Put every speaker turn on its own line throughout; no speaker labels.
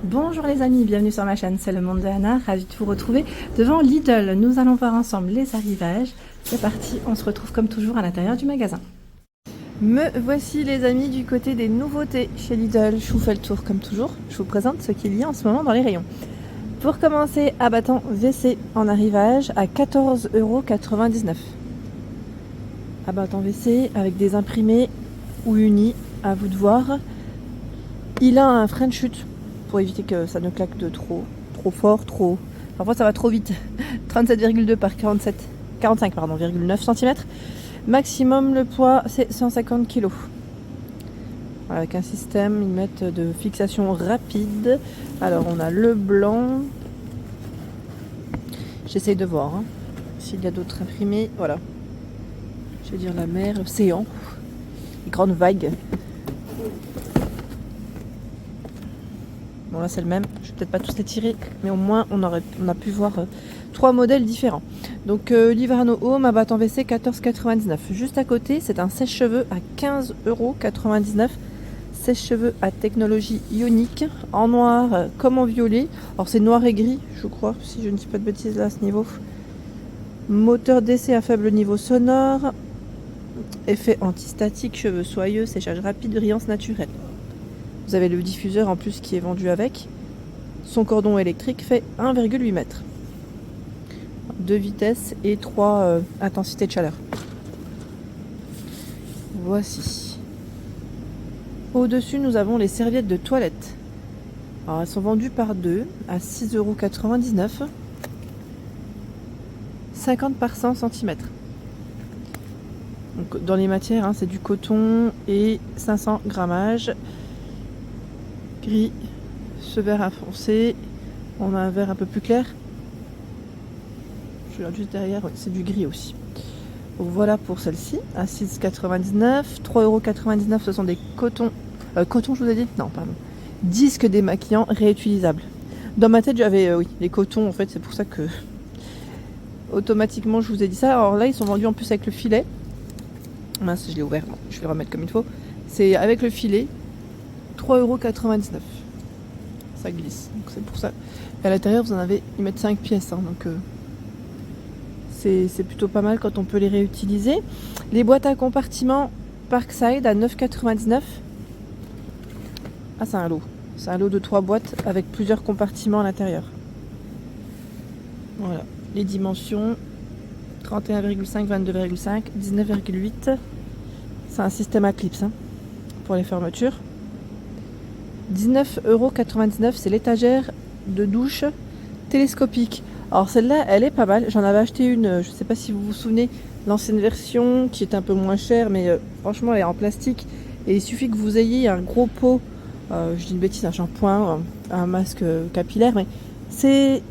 Bonjour les amis, bienvenue sur ma chaîne, c'est le monde de Anna, ravie de vous retrouver devant Lidl. Nous allons voir ensemble les arrivages. C'est parti, on se retrouve comme toujours à l'intérieur du magasin. Me voici les amis du côté des nouveautés chez Lidl. Je vous fais le tour comme toujours, je vous présente ce qu'il y a en ce moment dans les rayons. Pour commencer, abattant WC en arrivage à 14,99 €. Abattant WC avec des imprimés ou unis, à vous de voir. Il a un frein de chute pour éviter que ça ne claque de trop fort, trop. Parfois ça va trop vite. 37,2 par 45,9 cm. Maximum le poids c'est 150 kg. Avec un système, ils mettent de fixation rapide. Alors on a le blanc. J'essaye de voir s'il y a d'autres imprimés. Voilà. Je vais dire la mer, l'océan, les grandes vagues. Bon là c'est le même, je vais peut-être pas tous les tirer, mais au moins on a pu voir 3 modèles différents. Donc Livrano Home abattant WC 14,99 €. Juste à côté c'est un sèche-cheveux à 15,99 €. Sèche-cheveux à technologie ionique, en noir comme en violet. Alors c'est noir et gris je crois, si je ne dis pas de bêtises là à ce niveau. Moteur d'essai à faible niveau sonore. Effet antistatique, cheveux soyeux, séchage rapide, brillance naturelle. Vous avez le diffuseur en plus qui est vendu avec. Son cordon électrique fait 1,8 m. 2 vitesses et 3 intensités de chaleur. Voici. Au-dessus, nous avons les serviettes de toilette. Alors, elles sont vendues par deux à 6,99 €. 50 par 100 cm. Donc, dans les matières, c'est du coton et 500 grammages. Gris, ce vert a foncé, on a un vert un peu plus clair. Je regarde juste derrière, c'est du gris aussi. Voilà pour celle-ci, à 6,99 €. 3,99 € ce sont des cotons. Coton, je vous ai dit? Non, pardon. Disques démaquillants réutilisables. Dans ma tête, j'avais oui, les cotons en fait, c'est pour ça que automatiquement je vous ai dit ça. Alors là, ils sont vendus en plus avec le filet. Mince, je l'ai ouvert, je vais le remettre comme il faut. C'est avec le filet. 3,99 €. Ça glisse, donc c'est pour ça. Et à l'intérieur, vous en avez, ils mettent 5 pièces, donc c'est plutôt pas mal quand on peut les réutiliser. Les boîtes à compartiments Parkside à 9,99 €. Ah, c'est un lot. C'est un lot de 3 boîtes avec plusieurs compartiments à l'intérieur. Voilà. Les dimensions 31,5, 22,5, 19,8. C'est un système à clips pour les fermetures. 19,99 €, c'est l'étagère de douche télescopique. Alors celle-là, elle est pas mal. J'en avais acheté une, je sais pas si vous vous souvenez, l'ancienne version qui est un peu moins chère, mais franchement elle est en plastique. Et il suffit que vous ayez un gros pot, je dis une bêtise, un shampoing, un masque capillaire, mais c'est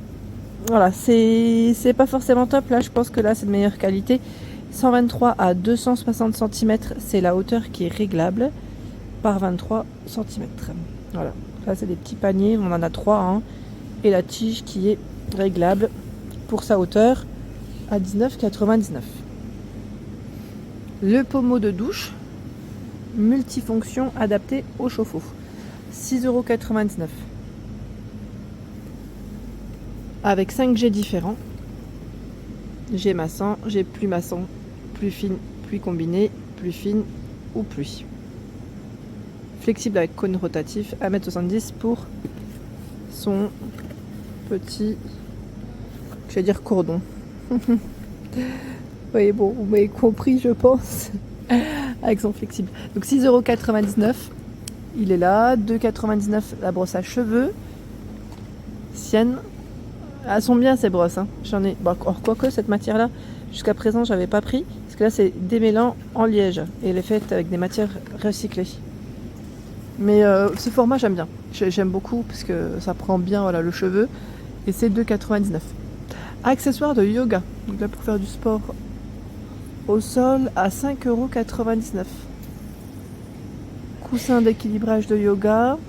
voilà, c'est pas forcément top. Là, je pense que là c'est de meilleure qualité. 123 à 260 cm, c'est la hauteur qui est réglable par 23 cm. Voilà, là c'est des petits paniers, on en a 3, et la tige qui est réglable pour sa hauteur à 19,99 €. Le pommeau de douche multifonction adapté au chauffe-eau, 6,99 €. Avec 5 jets différents. Jet maçon, jet plus maçon, plus fine, pluie combinée, plus fine ou pluie. Flexible avec cône rotatif, 1,70 m pour son petit, je vais dire cordon. Oui, bon, vous m'avez compris, je pense, avec son flexible. Donc 6,99 €, il est là. 2,99 € la brosse à cheveux. Sienne. Elles sont bien ces brosses. J'en ai. Bon, quoique cette matière-là, jusqu'à présent, j'avais pas pris. Parce que là, c'est démêlant en liège. Et elle est faite avec des matières recyclées. Mais ce format j'aime bien, j'aime beaucoup parce que ça prend bien voilà, le cheveu. Et c'est 2,99 €. Accessoires de yoga, donc là pour faire du sport au sol à 5,99 €. Coussin d'équilibrage de yoga,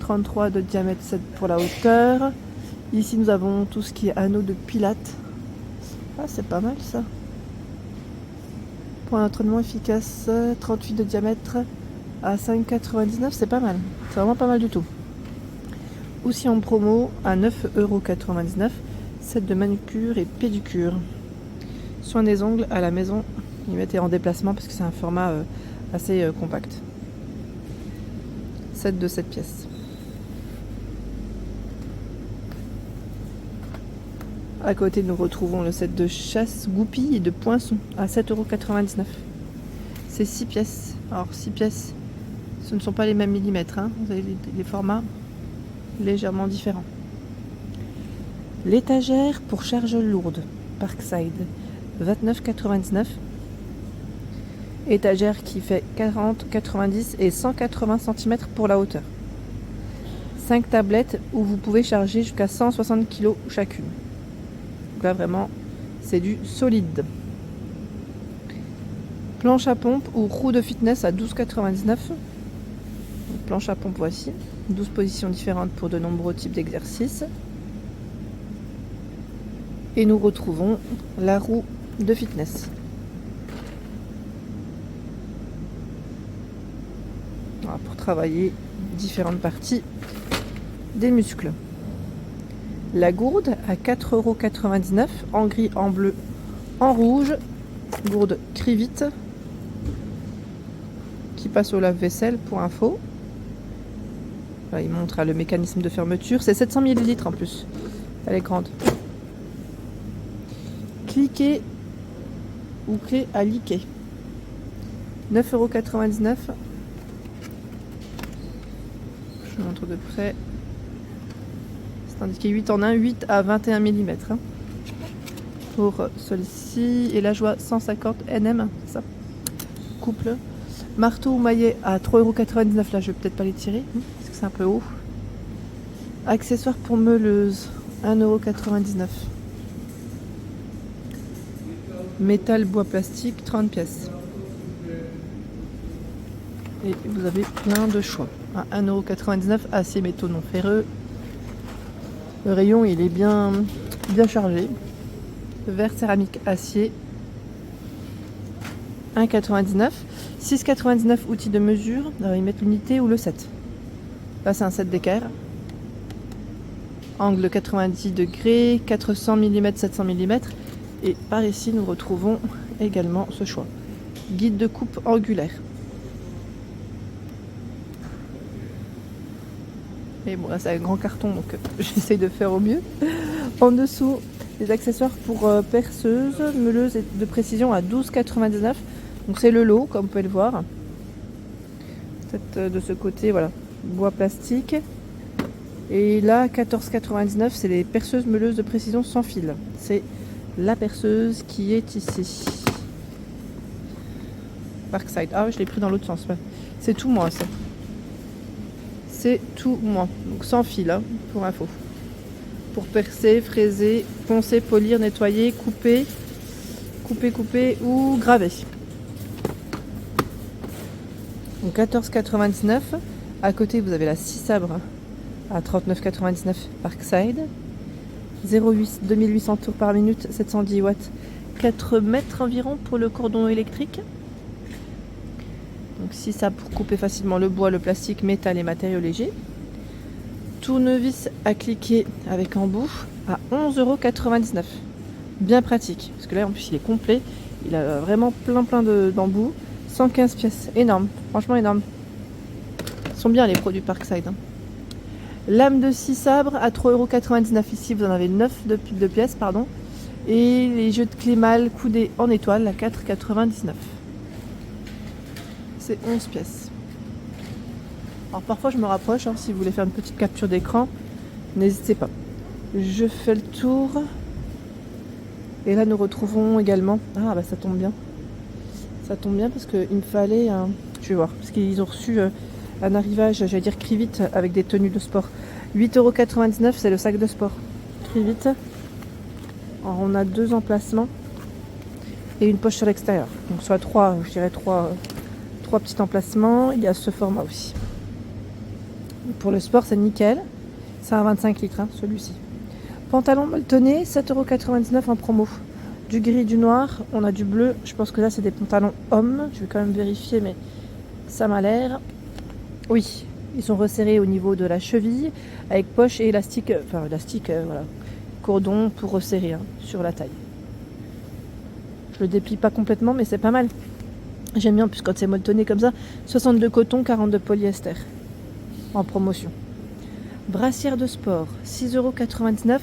33 de diamètre, 7 pour la hauteur. Ici nous avons tout ce qui est anneau de pilates. Ah, c'est pas mal ça. Pour un entraînement efficace, 38 de diamètre à 5,99 €, c'est pas mal. C'est vraiment pas mal du tout. aussi en promo à 9,99 €. Set de manucure et pédicure. Soin des ongles à la maison. Ils mettaient en déplacement parce que c'est un format assez compact. Set de 7 pièces. À côté, nous retrouvons le set de chasse goupilles et de poinçons à 7,99 €. C'est 6 pièces. Alors 6 pièces, ce ne sont pas les mêmes millimètres, hein. Vous avez les formats légèrement différents. L'étagère pour charge lourde, Parkside, 29,99 €. Étagère qui fait 40, 90 et 180 cm pour la hauteur. 5 tablettes où vous pouvez charger jusqu'à 160 kg chacune. Donc là vraiment, c'est du solide. Planche à pompe ou roue de fitness à 12,99 €. Planche à pompe, voici. 12 positions différentes pour de nombreux types d'exercices. Et nous retrouvons la roue de fitness. Voilà, pour travailler différentes parties des muscles. La gourde à 4,99 € en gris, en bleu, en rouge. Gourde Crivit qui passe au lave-vaisselle pour info. Là, il montre le mécanisme de fermeture. C'est 700 ml en plus. Elle est grande. Cliquet ou clé à liquer. 9,99 €. Je vous montre de près. C'est indiqué 8 en 1, 8 à 21 mm. Hein. Pour celui-ci. Et là, je vois 150 Nm. Ça. Couple. Marteau ou maillet à 3,99 €. Là, je vais peut-être pas les tirer. Parce que c'est un peu haut. Accessoires pour meuleuse. 1,99 €. Métal, bois, plastique, 30 pièces. Et vous avez plein de choix. À 1,99 €, acier, métaux non ferreux. Le rayon, il est bien chargé. Verre, céramique, acier. 1,99 €. 6,99 € outils de mesure. Alors, ils mettent l'unité ou le set. Là, c'est un set d'équerre. Angle 90 degrés, 400 mm, 700 mm. Et par ici, nous retrouvons également ce choix. Guide de coupe angulaire. Et bon, là, c'est un grand carton, donc j'essaye de faire au mieux. En dessous, les accessoires pour perceuse, meuleuse et de précision à 12,99 €. Donc c'est le lot, comme vous pouvez le voir. De ce côté, voilà, bois plastique. Et là, 14,99 €, c'est les perceuses meuleuses de précision sans fil. C'est la perceuse qui est ici. Parkside. Ah, je l'ai pris dans l'autre sens. Ouais. C'est tout moi, ça. C'est tout moi. Donc sans fil, hein, pour info. Pour percer, fraiser, poncer, polir, nettoyer, couper ou graver. Donc 14,99 €. À côté, vous avez la scie sabre à 39,99 € Parkside. 2800 tours par minute, 710 watts, 4 mètres environ pour le cordon électrique. Donc scie sabre pour couper facilement le bois, le plastique, métal et matériaux légers. Tournevis à cliquer avec embout à 11,99 €. Bien pratique, parce que là en plus il est complet. Il a vraiment plein d'embouts. 115 pièces, énorme, franchement énorme. Ils sont bien les produits Parkside. Hein. Lame de scie sabre à 3,99 €. Ici vous en avez 9 de pièces, pardon. Et les jeux de clé mâle coudés en étoile à 4,99 €. C'est 11 pièces. Alors parfois je me rapproche, hein, si vous voulez faire une petite capture d'écran, n'hésitez pas. Je fais le tour. Et là nous retrouvons également... Ah bah ça tombe bien. Ça tombe bien parce qu'il me fallait un... Je vais voir, parce qu'ils ont reçu un arrivage, j'allais dire Crivit, avec des tenues de sport. 8,99 €, c'est le sac de sport. Crivit. Alors on a 2 emplacements et une poche sur l'extérieur. Donc soit 3, je dirais 3 petits emplacements. Il y a ce format aussi. Pour le sport, c'est nickel. C'est un 25 litres, hein, celui-ci. Pantalon molletonné, 7,99 € en promo. Du gris, du noir, on a du bleu. Je pense que là, c'est des pantalons hommes. Je vais quand même vérifier, mais ça m'a l'air. Oui, Ils sont resserrés au niveau de la cheville avec poche et élastique, enfin élastique, voilà, cordon pour resserrer hein, sur la taille. Je le déplie pas complètement, mais c'est pas mal. J'aime bien, puisque quand c'est molletonné comme ça, 62 coton, 42 polyester en promotion. Brassière de sport, 6,99 €.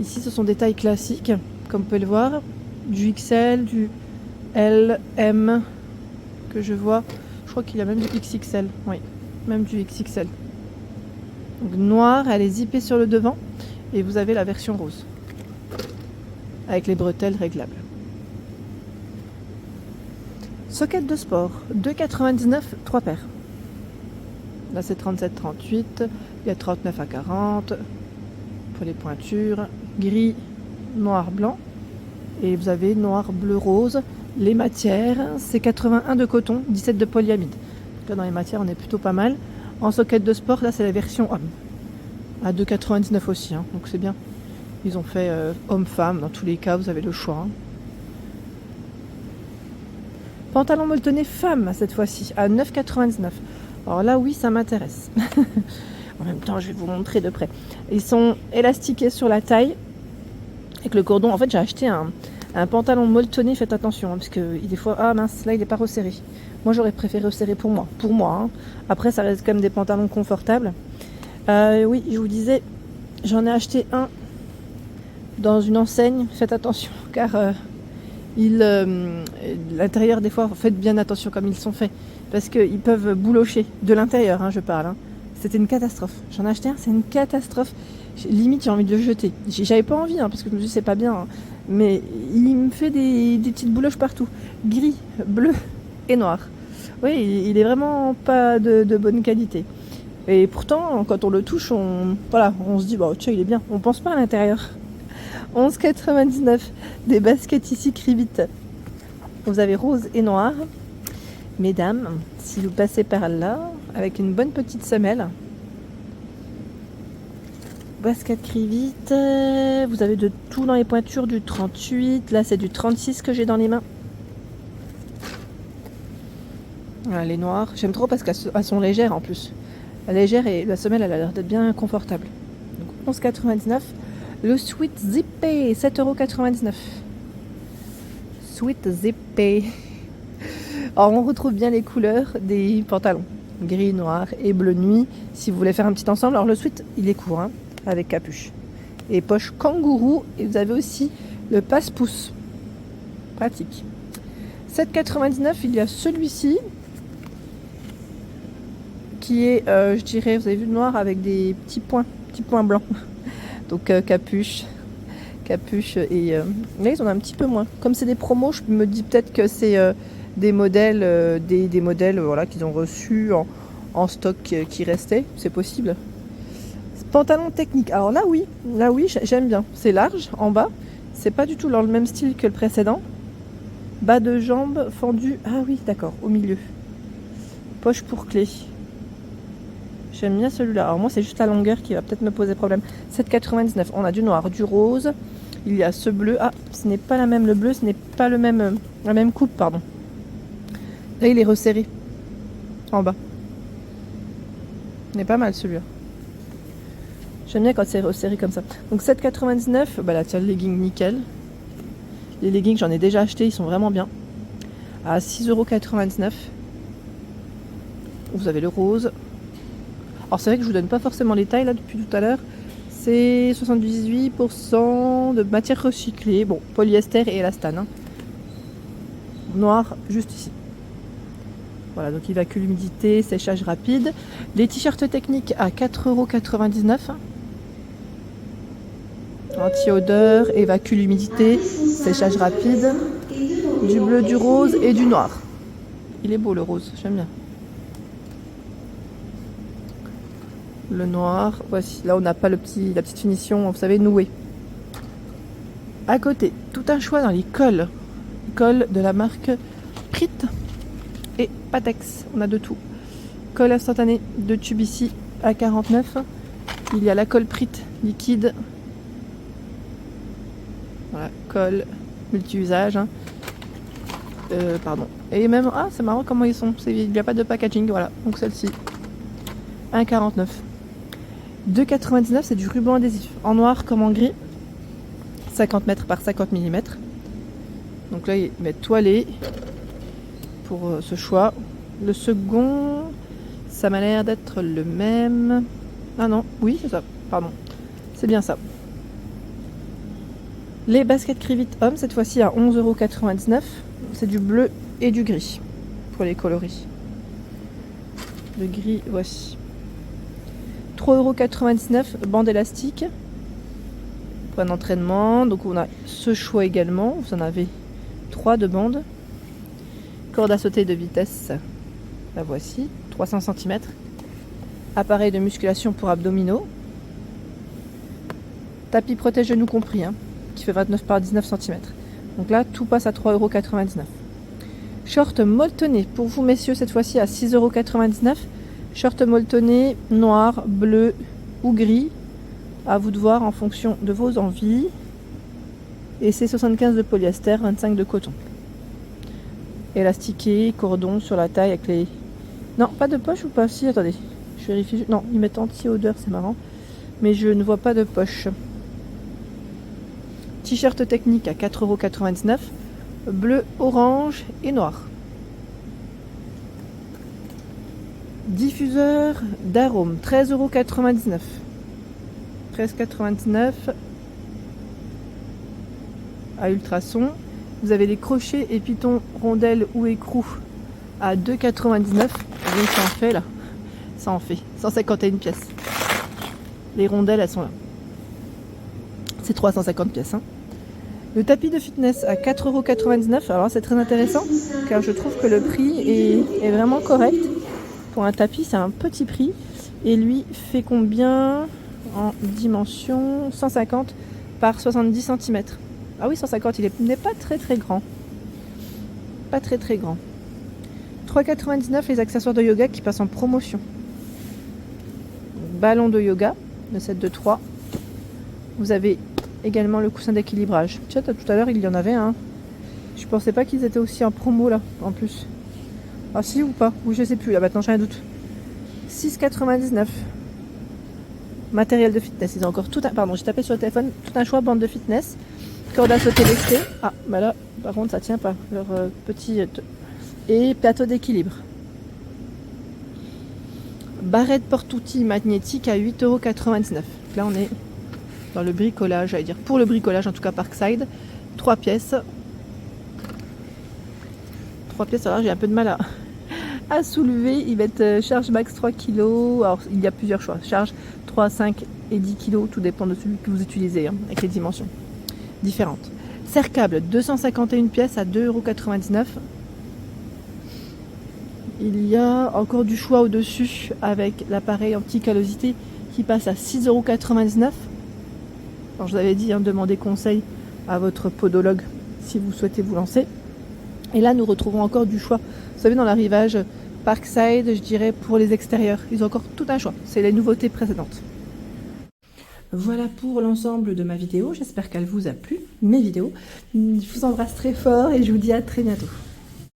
Ici, ce sont des tailles classiques, comme vous pouvez le voir. Du XL, du L, M, que je vois. Je crois qu'il y a même du XXL. Oui, même du XXL. Donc, noire, elle est zippée sur le devant. Et vous avez la version rose. Avec les bretelles réglables. Socket de sport, 2,99 €, 3 paires. Là c'est 37-38, il y a 39 à 40 pour les pointures, gris, noir, blanc. Et vous avez noir, bleu, rose. Les matières, c'est 81 de coton, 17 de polyamide. Là dans les matières on est plutôt pas mal. En socket de sport, là c'est la version homme. À 2,99 € aussi, hein, donc c'est bien. Ils ont fait homme-femme, dans tous les cas vous avez le choix. Hein. Pantalon molletonné femme cette fois-ci, à 9,99 €. Alors là, oui, ça m'intéresse. En même temps, je vais vous montrer de près. Ils sont élastiqués sur la taille avec le cordon. En fait, j'ai acheté un pantalon molletonné. Faites attention, hein, parce que des fois, ah mince, là, il n'est pas resserré. Moi, j'aurais préféré resserrer pour moi. Hein. Après, ça reste quand même des pantalons confortables. Oui, je vous disais, j'en ai acheté un dans une enseigne. Faites attention, car l'intérieur, des fois, faites bien attention comme ils sont faits. Parce qu'ils peuvent boulocher de l'intérieur, hein, je parle. Hein. C'était une catastrophe. J'en ai acheté un, c'est une catastrophe. Limite, j'ai envie de le jeter. J'avais pas envie, hein, parce que je me dis c'est pas bien. Hein. Mais il me fait des petites bouloches partout. Gris, bleu et noir. Oui, il est vraiment pas de bonne qualité. Et pourtant, quand on le touche, on se dit, bah, tiens, il est bien. On pense pas à l'intérieur. 11,99 €. Des baskets ici Cribit. Vous avez rose et noir. Mesdames, si vous passez par là, avec une bonne petite semelle, basket Cribit, vous avez de tout dans les pointures, du 38, là c'est du 36 que j'ai dans les mains. Voilà, les noires, j'aime trop parce qu'elles sont légères en plus. La légère et la semelle, elle a l'air d'être bien confortable. Donc 11,99 €. Le Sweet Zippé, 7,99 €. Sweet Zippé. Alors on retrouve bien les couleurs des pantalons, gris, noir et bleu nuit, si vous voulez faire un petit ensemble. Alors le sweat, il est court, hein, avec capuche. Et poche kangourou, et vous avez aussi le passe-pouce. Pratique. 7,99 €, il y a celui-ci, qui est, je dirais, vous avez vu, noir avec des petits points blancs. Donc capuche et... là ils en ont un petit peu moins. Comme c'est des promos, je me dis peut-être que c'est... des modèles, des modèles voilà, qu'ils ont reçus en stock qui restaient, c'est possible. Pantalon technique, alors là oui, j'aime bien. C'est large en bas, c'est pas du tout dans le même style que le précédent. Bas de jambe fendu, ah oui d'accord, au milieu. Poche pour clé. J'aime bien celui-là. Alors moi c'est juste la longueur qui va peut-être me poser problème. 7,99 €. On a du noir, du rose. Il y a ce bleu. Ah, ce n'est pas la même. Le bleu, ce n'est pas la même coupe, pardon. Là, il est resserré. En bas. Il est pas mal celui-là. J'aime bien quand c'est resserré comme ça. Donc 7,99 €. Bah là, tiens, le legging nickel. Les leggings, j'en ai déjà acheté. Ils sont vraiment bien. À 6,99 €. Vous avez le rose. Alors c'est vrai que je vous donne pas forcément les tailles là depuis tout à l'heure. C'est 78% de matière recyclée. Bon, polyester et élastane. Hein. Noir, juste ici. Voilà, donc évacue l'humidité, séchage rapide. Les t-shirts techniques à 4,99 €. Anti-odeur, évacue l'humidité, séchage rapide. Du bleu, du rose et du noir. Il est beau le rose, j'aime bien. Le noir, voici. Là, on n'a pas la petite finition, vous savez, nouée. À côté, tout un choix dans les cols. Cols de la marque Prit et Patex. On a de tout. Colle instantané de tube ici à 49. Il y a la colle Prit liquide. Voilà, colle multi-usage. Hein. Pardon. Et même, ah, c'est marrant comment ils sont. Il n'y a pas de packaging, voilà. Donc celle-ci. 1,49. 2,99 c'est du ruban adhésif, en noir comme en gris, 50 mètres par 50 mm. Donc là, il va être toilé pour ce choix. Le second, ça m'a l'air d'être le même. Ah non, oui, c'est ça, pardon. C'est bien ça. Les baskets Crivit hommes, cette fois-ci à 11,99 €. C'est du bleu et du gris pour les coloris. Le gris, voici. 3,99 €, bande élastique pour un entraînement. Donc on a ce choix également. Vous en avez 3 de bandes. Corde à sauter de vitesse, la voici, 300 cm. Appareil de musculation pour abdominaux. Tapis protège-genoux compris, hein, qui fait 29 par 19 cm. Donc là, tout passe à 3,99 €. Short molletonné pour vous messieurs, cette fois-ci à 6,99 €. Short molletonné noir, bleu ou gris. À vous de voir en fonction de vos envies. Et c'est 75 de polyester, 25 de coton. Élastiqué, cordon sur la taille avec les... Non, pas de poche ou pas? Si, attendez. Je vérifie. Non, ils mettent anti-odeur, c'est marrant. Mais je ne vois pas de poche. T-shirt technique à 4,99 €. Bleu, orange et noir. Diffuseur d'arômes, 13,99 €. 13,99 € à ultrason. Vous avez les crochets et pitons, rondelles ou écrous à 2,99 €. Donc ça en fait là. Ça en fait 151 pièces. Les rondelles, elles sont là. C'est 350 pièces. Hein. Le tapis de fitness à 4,99 €. Alors c'est très intéressant car je trouve que le prix est vraiment correct. Pour un tapis, c'est un petit prix. Et lui fait combien en dimension? 150 par 70 cm. Ah oui, 150, il n'est pas très très grand. Pas très très grand. 3,99 € les accessoires de yoga qui passent en promotion. Ballon de yoga, le set de 3. Vous avez également le coussin d'équilibrage. Tiens, tout à l'heure, il y en avait un. Je pensais pas qu'ils étaient aussi en promo là, en plus. Ah si ou pas? Oui, je sais plus, là maintenant j'ai un doute. 6,99 €. Matériel de fitness. Ils ont encore tout un... Pardon, j'ai tapé sur le téléphone. Tout un choix, bande de fitness. Corde à sauter lestée. Ah, bah là, par contre, ça tient pas. Leur petit... Et plateau d'équilibre. Barrette porte-outils magnétique à 8,99 €. Là, on est dans le bricolage, j'allais dire. Pour le bricolage, en tout cas, Parkside. 3 pièces. 3 pièces, alors j'ai un peu de mal à soulever. Ils mettent charge max 3 kg. Alors, il y a plusieurs choix. Charge 3, 5 et 10 kg. Tout dépend de celui que vous utilisez, hein, avec les dimensions différentes. Serre-câble, 251 pièces à 2,99 €. Il y a encore du choix au-dessus avec l'appareil anti-callosité qui passe à 6,99 €. Alors, je vous avais dit, hein, demandez conseil à votre podologue si vous souhaitez vous lancer. Et là, nous retrouvons encore du choix. Vous savez, dans l'arrivage Parkside, je dirais pour les extérieurs. Ils ont encore tout un choix. C'est les nouveautés précédentes. Voilà pour l'ensemble de ma vidéo. J'espère qu'elle vous a plu, mes vidéos. Je vous embrasse très fort et je vous dis à très bientôt.